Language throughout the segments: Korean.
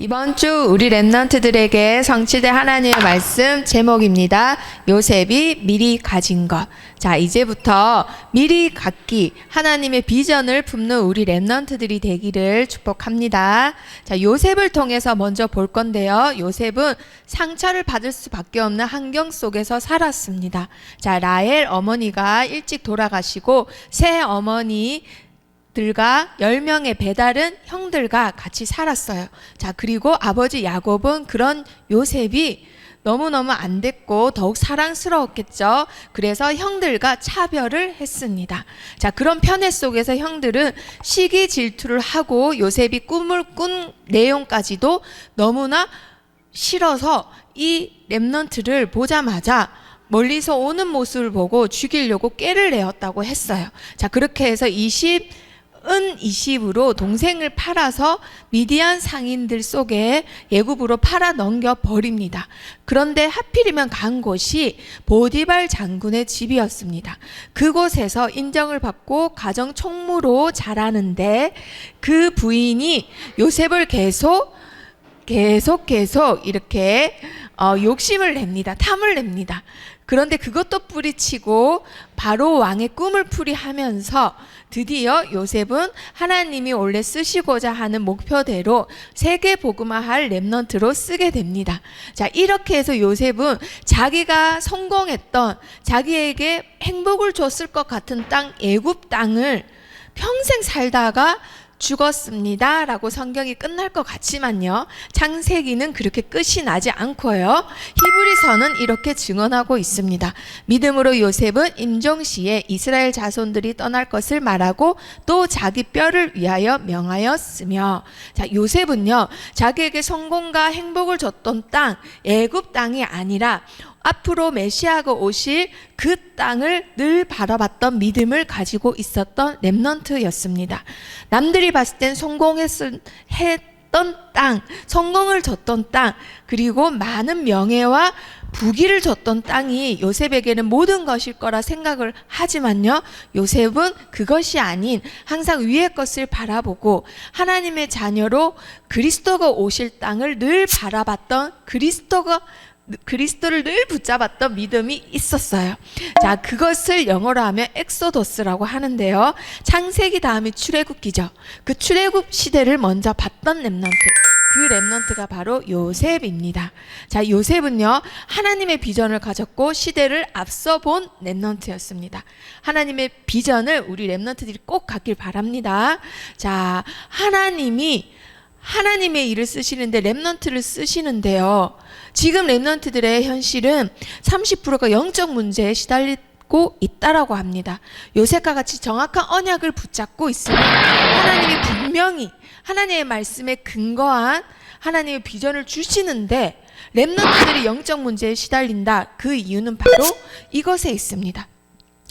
이번 주 우리 랩넌트들에게 성취될 하나님의 말씀 제목입니다. 요셉이 미리 가진 것. 자, 이제부터 미리 갖기, 하나님의 비전을 품는 우리 랩넌트들이 되기를 축복합니다. 자, 요셉을 통해서 먼저 볼 건데요. 요셉은 상처를 받을 수밖에 없는 환경 속에서 살았습니다. 자, 라헬 어머니가 일찍 돌아가시고 새 어머니 들과 10명의 배다른 형들과 같이 살았어요. 자, 그리고 아버지 야곱은 그런 요셉이 너무너무 안 됐고 더욱 사랑스러웠겠죠. 그래서 형들과 차별을 했습니다. 자, 그런 편애 속에서 형들은 시기 질투를 하고 요셉이 꿈을 꾼 내용까지도 너무나 싫어서 이 랩넌트를 보자마자 멀리서 오는 모습을 보고 죽이려고 꾀를 내었다고 했어요. 자, 그렇게 해서 20으로 동생을 팔아서 미디안 상인들 속에 예굽으로 팔아 넘겨 버립니다. 그런데 하필이면 간 곳이 보디발 장군의 집이었습니다. 그곳에서 인정을 받고 가정 총무로 자라는데 그 부인이 요셉을 계속 이렇게 욕심을 냅니다. 탐을 냅니다. 그런데 그것도 뿌리치고 바로 왕의 꿈을 풀이하면서 드디어 요셉은 하나님이 원래 쓰시고자 하는 목표대로 세계 복음화할 랩넌트로 쓰게 됩니다. 자, 이렇게 해서 요셉은 자기가 성공했던, 자기에게 행복을 줬을 것 같은 땅, 애굽 땅을 평생 살다가 죽었습니다 라고 성경이 끝날 것 같지만요, 창세기는 그렇게 끝이 나지 않고요, 히브리서는 이렇게 증언하고 있습니다. 믿음으로 요셉은 임종시에 이스라엘 자손들이 떠날 것을 말하고 또 자기 뼈를 위하여 명하였으며. 자, 요셉은요, 자기에게 성공과 행복을 줬던 땅, 애굽 땅이 아니라 앞으로 메시아가 오실 그 땅을 늘 바라봤던 믿음을 가지고 있었던 랩넌트였습니다. 남들이 봤을 땐 성공했던 땅, 성공을 줬던 땅, 그리고 많은 명예와 부귀를 줬던 땅이 요셉에게는 모든 것일 거라 생각을 하지만요, 요셉은 그것이 아닌 항상 위의 것을 바라보고 하나님의 자녀로 그리스도가 오실 땅을 늘 바라봤던, 그리스도를 늘 붙잡았던 믿음이 있었어요. 자, 그것을 영어로 하면 엑소더스라고 하는데요, 창세기 다음이 출애굽기죠. 그 출애굽 시대를 먼저 봤던 랩넌트, 그 랩넌트가 바로 요셉입니다. 자, 요셉은요, 하나님의 비전을 가졌고 시대를 앞서 본 랩넌트였습니다. 하나님의 비전을 우리 랩넌트들이 꼭 갖길 바랍니다. 자, 하나님의 일을 쓰시는데 랩넌트를 쓰시는데요, 지금 랩넌트들의 현실은 30%가 영적 문제에 시달리고 있다라고 합니다. 요셉과 같이 정확한 언약을 붙잡고 있으면 하나님이 분명히 하나님의 말씀에 근거한 하나님의 비전을 주시는데 랩넌트들이 영적 문제에 시달린다. 그 이유는 바로 이것에 있습니다.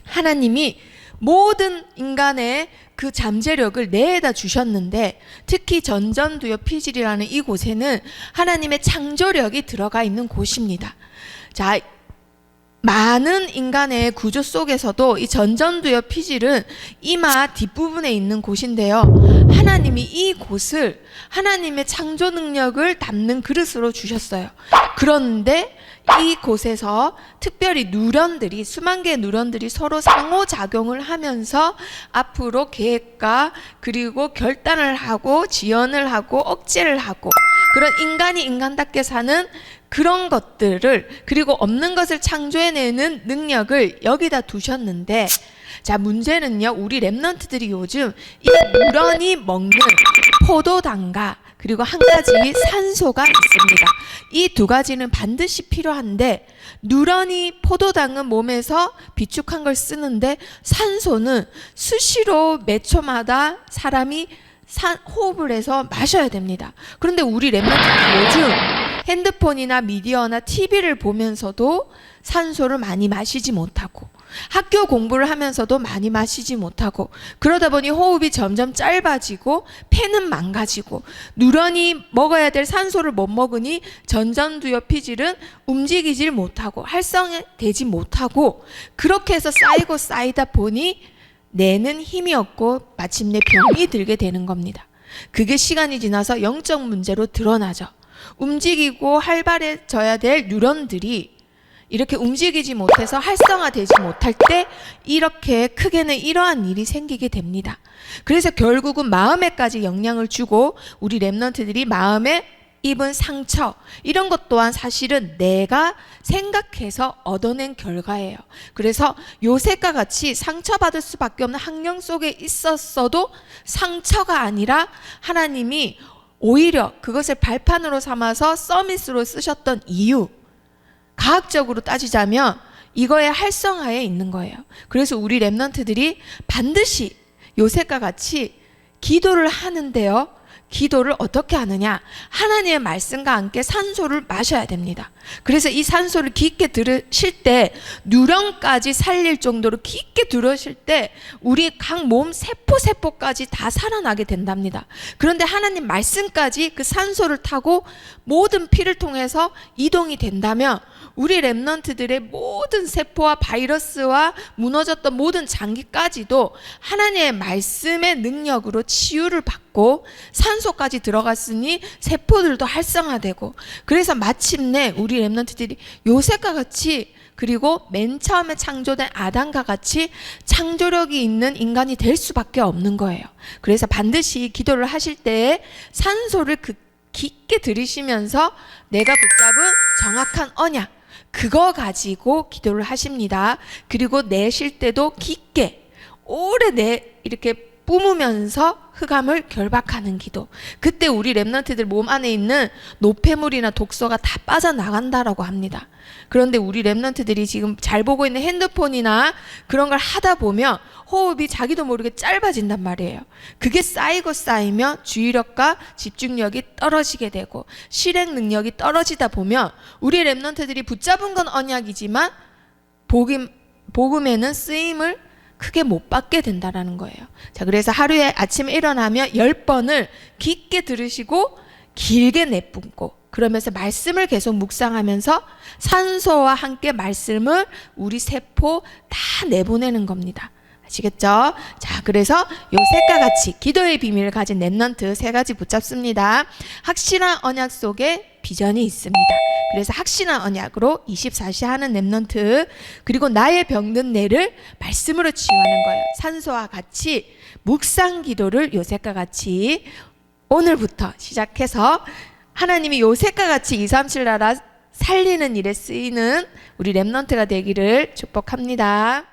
하나님이 모든 인간의 그 잠재력을 내에다 주셨는데 특히 전전두엽 피질이라는 이곳에는 하나님의 창조력이 들어가 있는 곳입니다. 자, 많은 인간의 구조 속에서도 이 전전두엽 피질은 이마 뒷부분에 있는 곳인데요, 하나님이 이 곳을 하나님의 창조 능력을 담는 그릇으로 주셨어요. 그런데 이곳에서 특별히 누런들이, 수만 개의 누런들이 서로 상호작용을 하면서 앞으로 계획과 그리고 결단을 하고 지연을 하고 억제를 하고, 그런 인간이 인간답게 사는 그런 것들을, 그리고 없는 것을 창조해내는 능력을 여기다 두셨는데, 자, 문제는요, 우리 랩넌트들이 요즘 이 누런이 먹는 포도당과 그리고 한 가지 산소가 있습니다. 이 두 가지는 반드시 필요한데, 누런이 포도당은 몸에서 비축한 걸 쓰는데 산소는 수시로 몇 초마다 사람이 호흡을 해서 마셔야 됩니다. 그런데 우리 랩넌트들이 요즘 핸드폰이나 미디어나 TV를 보면서도 산소를 많이 마시지 못하고, 학교 공부를 하면서도 많이 마시지 못하고, 그러다 보니 호흡이 점점 짧아지고 폐는 망가지고, 누런이 먹어야 될 산소를 못 먹으니 전전두엽 피질은 움직이질 못하고 활성되지 못하고, 그렇게 해서 쌓이다 보니 내는 힘이 없고 마침내 병이 들게 되는 겁니다. 그게 시간이 지나서 영적 문제로 드러나죠. 움직이고 활발해져야 될 뉴런들이 이렇게 움직이지 못해서 활성화되지 못할 때 이렇게 크게는 이러한 일이 생기게 됩니다. 그래서 결국은 마음에까지 영향을 주고 우리 렘넌트들이 마음에 입은 상처 이런 것 또한 사실은 내가 생각해서 얻어낸 결과예요. 그래서 요셉과 같이 상처받을 수밖에 없는 환경 속에 있었어도 상처가 아니라 하나님이 오히려 그것을 발판으로 삼아서 서밋으로 쓰셨던 이유, 과학적으로 따지자면 이거의 활성화에 있는 거예요. 그래서 우리 렘넌트들이 반드시 요셉과 같이 기도를 하는데요. 기도를 어떻게 하느냐? 하나님의 말씀과 함께 산소를 마셔야 됩니다. 그래서 이 산소를 깊게 들으실 때 뉴런까지 살릴 정도로 깊게 들으실 때 우리 각 몸 세포까지 다 살아나게 된답니다. 그런데 하나님 말씀까지 그 산소를 타고 모든 피를 통해서 이동이 된다면 우리 렘넌트들의 모든 세포와 바이러스와 무너졌던 모든 장기까지도 하나님의 말씀의 능력으로 치유를 받고 산소까지 들어갔으니 세포들도 활성화되고, 그래서 마침내 우리 렘넌트들이 요셉과 같이, 그리고 맨 처음에 창조된 아담과 같이 창조력이 있는 인간이 될 수밖에 없는 거예요. 그래서 반드시 기도를 하실 때 산소를 깊게 들이쉬면서 내가 붙잡은 정확한 언약, 그거 가지고 기도를 하십니다. 그리고 내쉴 때도 깊게 오래 이렇게 뿜으면서 흑암을 결박하는 기도. 그때 우리 렘넌트들 몸 안에 있는 노폐물이나 독소가 다 빠져나간다라고 합니다. 그런데 우리 렘넌트들이 지금 잘 보고 있는 핸드폰이나 그런 걸 하다 보면 호흡이 자기도 모르게 짧아진단 말이에요. 그게 쌓이면 주의력과 집중력이 떨어지게 되고 실행 능력이 떨어지다 보면 우리 렘넌트들이 붙잡은 건 언약이지만 복음에는 쓰임을 크게 못 받게 된다라는 거예요. 자, 그래서 하루에 아침에 일어나면 10번을 깊게 들으시고 길게 내뿜고, 그러면서 말씀을 계속 묵상하면서 산소와 함께 말씀을 우리 세포 다 내보내는 겁니다. 아시겠죠? 자, 그래서 요셉과 같이 기도의 비밀을 가진 렘넌트 3가지 붙잡습니다. 확실한 언약 속에 비전이 있습니다. 그래서 확실한 언약으로 24시 하는 렘넌트, 그리고 나의 병든 뇌를 말씀으로 치유하는 거예요. 산소와 같이 묵상 기도를 요셉과 같이 오늘부터 시작해서 하나님이 요셉과 같이 237 나라 살리는 일에 쓰이는 우리 렘넌트가 되기를 축복합니다.